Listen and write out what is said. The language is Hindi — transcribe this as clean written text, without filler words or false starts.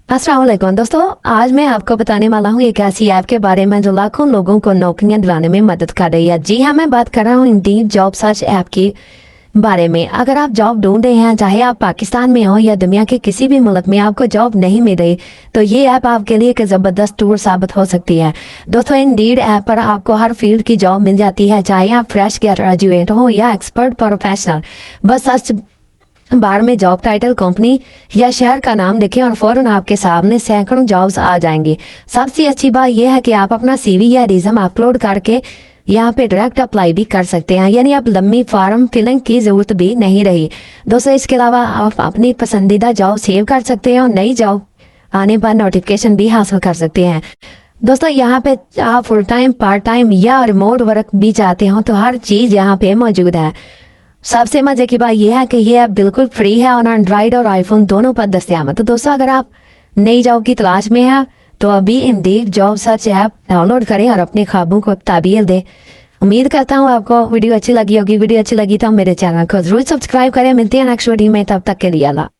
अस्सलाम वालेकुम दोस्तों, आज मैं आपको बताने वाला हूँ एक ऐसी ऐप के बारे में जो लाखों लोगों को नौकरियां दिलाने में मदद कर रही है। जी हाँ, मैं बात कर रहा हूँ इंडीड जॉब सर्च ऐप की बारे में। अगर आप जॉब ढूंढ रहे हैं, चाहे आप पाकिस्तान में हो या दुनिया के किसी भी मुल्क में आपको जॉब नहीं मिल रही, तो ये ऐप आपके लिए एक ज़बरदस्त टूल साबित हो सकती है। दोस्तों, इंडीड ऐप पर आपको हर फील्ड की जॉब मिल जाती है, चाहे आप फ्रेश ग्रेजुएट हो या एक्सपर्ट प्रोफेशनल। बस सर्च बार में जॉब टाइटल, कंपनी या शहर का नाम लिखें और फौरन आपके सामने सैकड़ों जॉब्स आ जाएंगी। सबसे अच्छी बात यह है कि आप अपना सीवी या रिज्यूम अपलोड करके यहाँ पे डायरेक्ट अप्लाई भी कर सकते हैं, यानी आप लंबी फॉर्म फिलिंग की जरूरत भी नहीं रही। दोस्तों, इसके अलावा आप अपनी पसंदीदा जॉब सेव कर सकते हैं और नई जॉब आने पर नोटिफिकेशन भी हासिल कर सकते हैं। दोस्तों, यहाँ पे आप फुल टाइम, पार्ट टाइम या रिमोट वर्क भी चाहते हो तो हर चीज़ यहाँ पे मौजूद है। सबसे मजे की बात यह है कि ये ऐप बिल्कुल फ्री है और एंड्रॉइड और आईफोन दोनों पर दस्तियाब है। तो दोस्तों, अगर आप नई जॉब की तलाश में हैं तो अभी Indeed job search app download करें और अपने ख्वाबों को ताबीर दें। उम्मीद करता हूँ आपको वीडियो अच्छी लगी होगी। वीडियो अच्छी लगी तो मेरे चैनल को जरूर सब्सक्राइब करें। मिलते हैं नेक्स्ट वीडियो में, तब तक के लिए अल्लाह।